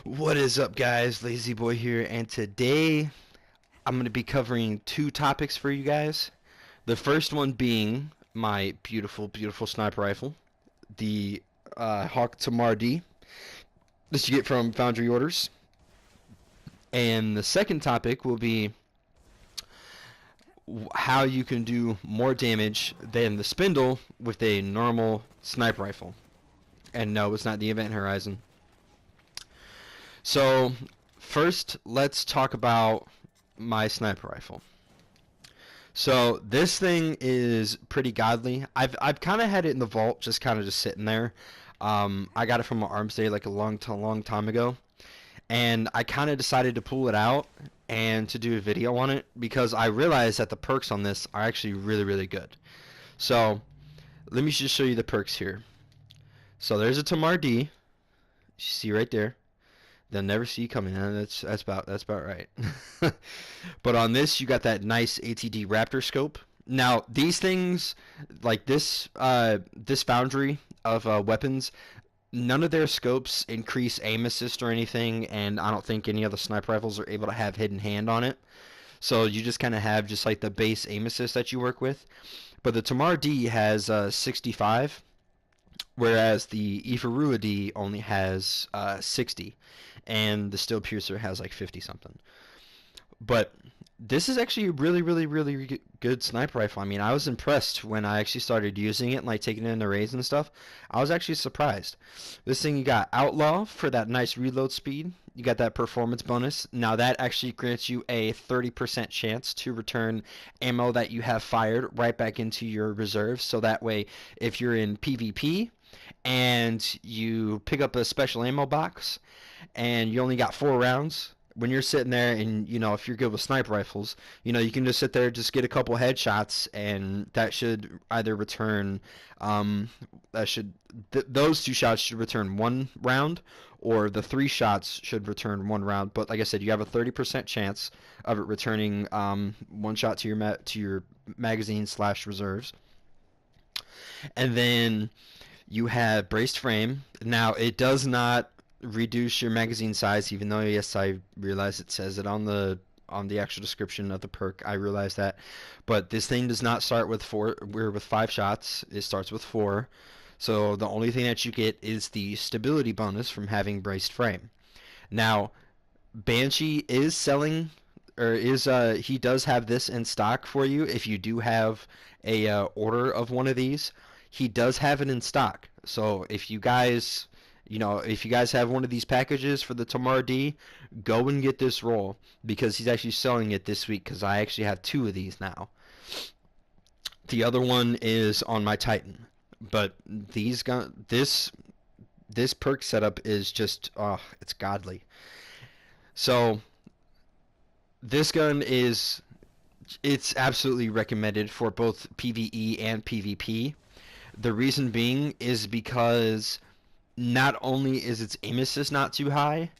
What is up, guys? Lazy Boy here, and today I'm going to be covering two topics for you guys. The first one being my beautiful, beautiful sniper rifle, the Tamar-D that you get from Foundry Orders. And the second topic will be how you can do more damage than the Spindle with a normal sniper rifle. And no, it's not the Event Horizon. So, first, let's talk about my sniper rifle. So this thing is pretty godly. I've kind of had it in the vault, just kind of just sitting there. I got it from an arms day like a long time ago, and I kind of decided to pull it out and to do a video on it because I realized that the perks on this are actually really good. So let me just show you the perks here. So there's a Tamar-D, you see right there. They'll never see you coming. That's about right. But on this, you got that nice ATD Raptor scope. Now these things, like this foundry of weapons, none of their scopes increase aim assist or anything, and I don't think any other sniper rifles are able to have hidden hand on it. So you just kind of have just like the base aim assist that you work with. But the Tamar-D has 65, whereas the Ifarua-D only has 60, and the Steel Piercer has like 50 something. But this is actually a really good sniper rifle. I mean, I was impressed when I actually started using it and like taking it into raids and stuff. I was actually surprised. This thing, you got Outlaw for that nice reload speed. You got that performance bonus. Now that actually grants you a 30% chance to return ammo that you have fired right back into your reserves. So that way, if you're in PvP and you pick up a special ammo box and you only got 4 rounds, when you're sitting there and if you're good with sniper rifles, you can just sit there, just get a couple headshots, and that should either return those 2 shots should return 1 round, or the 3 shots should return 1 round. But like I said, you have a 30% chance of it returning 1 shot to your magazine slash reserves. And then you have braced frame. Now it does not reduce your magazine size, even though yes, I realize it says it on the actual description of the perk. I realize that, but this thing does not start with 4. We're with 5 shots. It starts with 4. So the only thing that you get is the stability bonus from having braced frame. Now, Banshee is selling, or is he does have this in stock for you if you do have a order of one of these. He does have it in stock. So if you guys have one of these packages for the Tamar-D, go and get this roll because he's actually selling it this week because I actually have 2 of these now. The other one is on my Titan, but this perk setup is just it's godly. So this gun it's absolutely recommended for both PvE and PvP. The reason being is because not only is its aim assist not too high,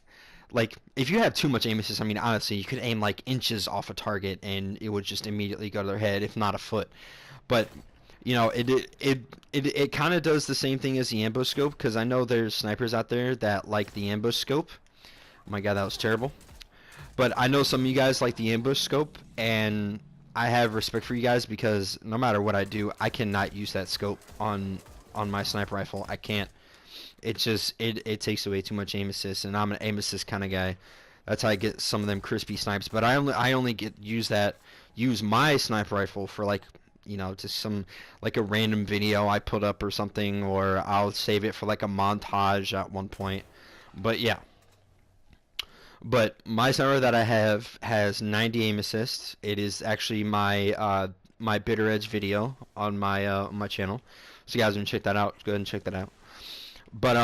like if you have too much aim assist, I mean honestly, you could aim like inches off a target and it would just immediately go to their head, if not a foot. But it kind of does the same thing as the ambush scope, because I know there's snipers out there that like the ambush scope. Oh my god, that was terrible. But I know some of you guys like the ambush scope, and I have respect for you guys because no matter what I do, I cannot use that scope on my sniper rifle. I can't. It just it takes away too much aim assist, and I'm an aim assist kind of guy. That's how I get some of them crispy snipes. But I only use my sniper rifle for like just some like a random video I put up or something, or I'll save it for like a montage at one point. But yeah. But my sniper that I have has 90 aim assist. It is actually my bitter edge video on my channel. So you guys can check that out. Go ahead and check that out. But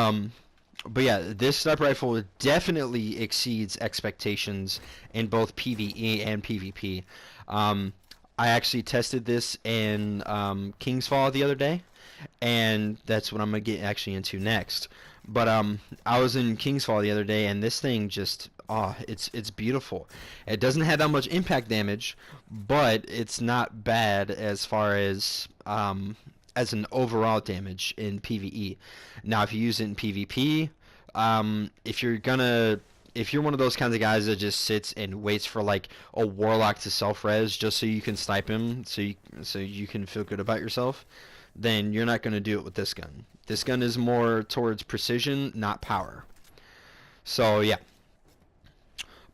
yeah, this sniper rifle definitely exceeds expectations in both PvE and PvP. I actually tested this in King's Fall the other day, and that's what I'm gonna get actually into next. But I was in King's Fall the other day, and this thing just it's beautiful. It doesn't have that much impact damage, but it's not bad as far as an overall damage in PvE. Now, if you use it in PvP, if you're gonna if you're one of those kinds of guys that just sits and waits for like a warlock to self-res just so you can snipe him, so you can feel good about yourself, then you're not going to do it with this gun. This gun is more towards precision, not power. So yeah.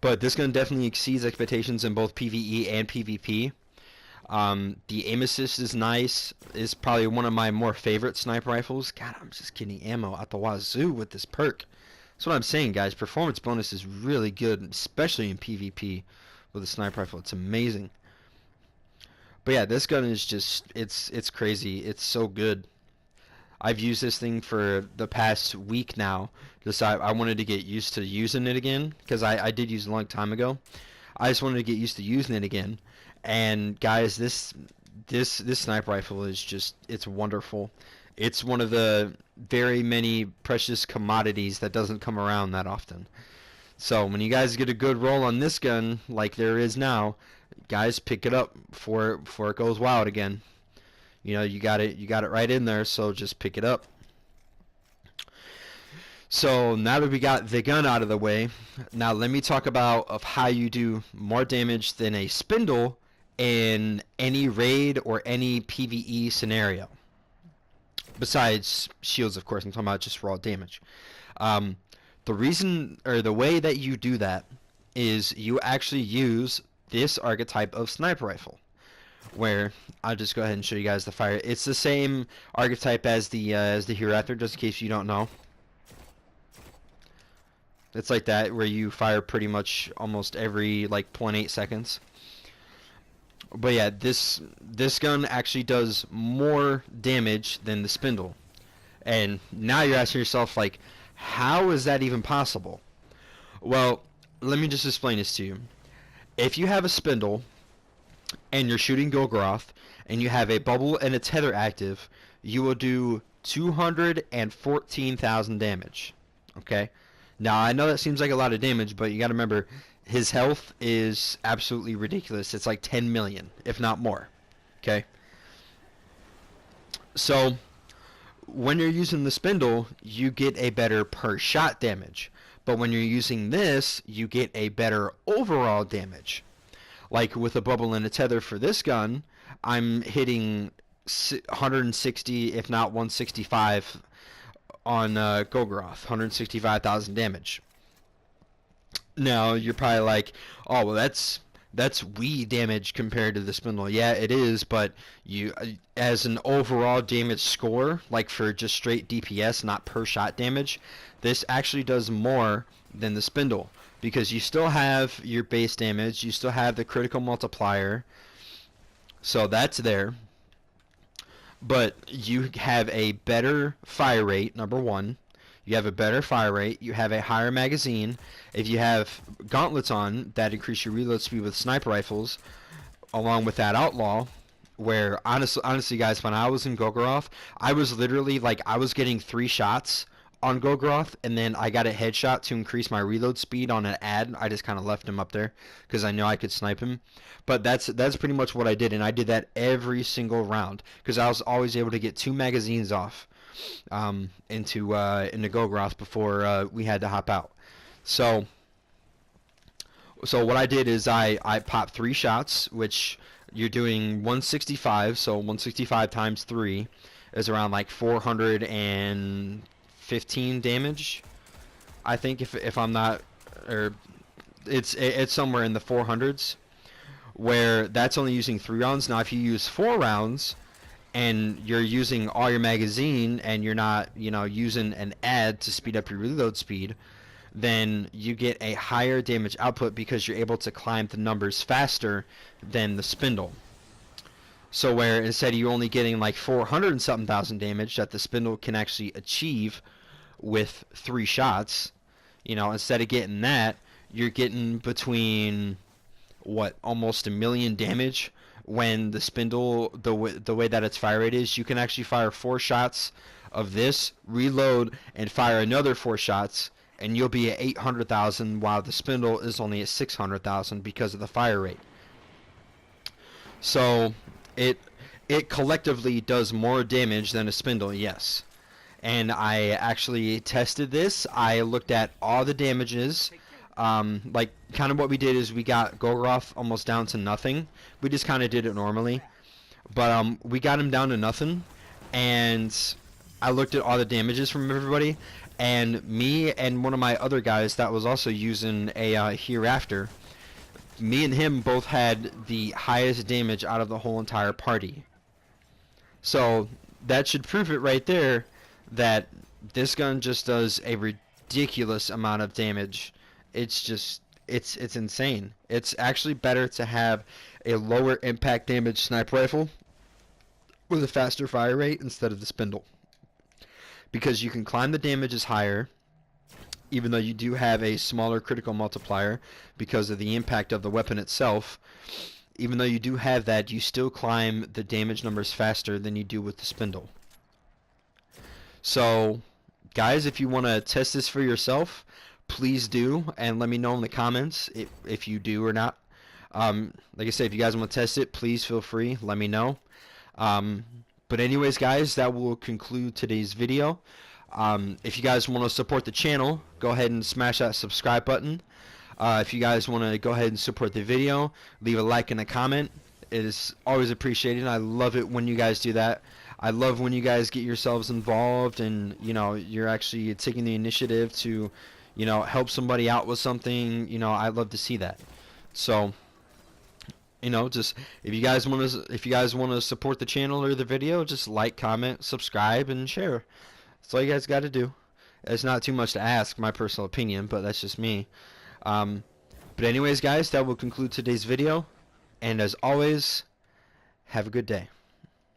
But this gun definitely exceeds expectations in both PvE and PvP. The aim assist is nice. It's probably one of my more favorite sniper rifles. God, I'm just getting ammo out the wazoo with this perk. That's what I'm saying, guys. Performance bonus is really good, especially in PvP with a sniper rifle. It's amazing. But yeah, this gun is just, it's crazy. It's so good. I've used this thing for the past week now. Just I wanted to get used to using it again, because I did use it a long time ago. I just wanted to get used to using it again. And guys, this sniper rifle is just, it's wonderful. It's one of the very many precious commodities that doesn't come around that often. So when you guys get a good roll on this gun, like there is now, guys, pick it up before it goes wild again. You know, you got it right in there, so just pick it up. So now that we got the gun out of the way, now let me talk about of how you do more damage than a Spindle in any raid or any PvE scenario. Besides shields, of course, I'm talking about just raw damage. The reason, or the way that you do that, is you actually use this archetype of sniper rifle, where I'll just go ahead and show you guys the fire. It's the same archetype as the Hereafter, just in case you don't know. It's like that, where you fire pretty much almost every like 0.8 seconds. But yeah, this gun actually does more damage than the Spindle. And now you're asking yourself, like, how is that even possible? Well, let me just explain this to you. If you have a Spindle and you're shooting Golgoth and you have a bubble and a tether active, you will do 214,000 damage. Okay? Now, I know that seems like a lot of damage, but you got to remember, his health is absolutely ridiculous. It's like 10 million, if not more. Okay? So, when you're using the Spindle, you get a better per shot damage. But when you're using this, you get a better overall damage. Like with a bubble and a tether for this gun, I'm hitting 160, if not 165 on Golgoth, 165,000 damage. Now, you're probably like, oh, well, that's wee damage compared to the Spindle. Yeah, it is, but you, as an overall damage score, like for just straight DPS, not per shot damage, this actually does more than the Spindle, because you still have your base damage, you still have the critical multiplier, so that's there. But you have a better fire rate, number one. You have a better fire rate. You have a higher magazine. If you have gauntlets on, that increase your reload speed with sniper rifles, along with that outlaw, where honestly guys, when I was in Golgoth, I was literally like, I was getting 3 shots on Golgoth, and then I got a headshot to increase my reload speed on an ad. I just kind of left him up there because I knew I could snipe him. But that's pretty much what I did, and I did that every single round because I was always able to get 2 magazines off into Golgoth before we had to hop out. So what I did is I popped 3 shots, which you're doing 165, so 165 times 3 is around like 415 damage, I think, if I'm not, or it's somewhere in the 400s, where that's only using 3 rounds. Now if you use 4 rounds and you're using all your magazine and you're not, using an ad to speed up your reload speed, then you get a higher damage output because you're able to climb the numbers faster than the Spindle. So where instead of you only getting like 400 and something thousand damage that the Spindle can actually achieve with 3 shots, instead of getting that, you're getting between almost 1 million damage, when the Spindle, the way that its fire rate is, you can actually fire 4 shots of this, reload, and fire another 4 shots, and you'll be at 800,000, while the Spindle is only at 600,000 because of the fire rate. So it collectively does more damage than a Spindle, yes. And I actually tested this. I looked at all the damages. Like, kind of what we did is we got Golgoth almost down to nothing. We just kind of did it normally. But we got him down to nothing, and I looked at all the damages from everybody, and me and one of my other guys that was also using a Hereafter, me and him both had the highest damage out of the whole entire party. So that should prove it right there that this gun just does a ridiculous amount of damage. It's just it's insane. It's actually better to have a lower impact damage sniper rifle with a faster fire rate instead of the Spindle, because you can climb the damages higher even though you do have a smaller critical multiplier because of the impact of the weapon itself. Even though you do have that, you still climb the damage numbers faster than you do with the Spindle. So, guys, if you want to test this for yourself, please do, and let me know in the comments if you do or not. Like I said, if you guys want to test it, please feel free. Let me know. But anyways, guys, that will conclude today's video. If you guys want to support the channel, go ahead and smash that subscribe button. If you guys want to go ahead and support the video, leave a like and a comment. It is always appreciated. I love it when you guys do that. I love when you guys get yourselves involved and, you know, you're actually taking the initiative to, you know, help somebody out with something. You know, I love to see that. So, you know, just if you guys want to support the channel or the video, just like, comment, subscribe, and share. That's all you guys got to do. It's not too much to ask, my personal opinion, but that's just me. But anyways, guys, that will conclude today's video. And as always, have a good day.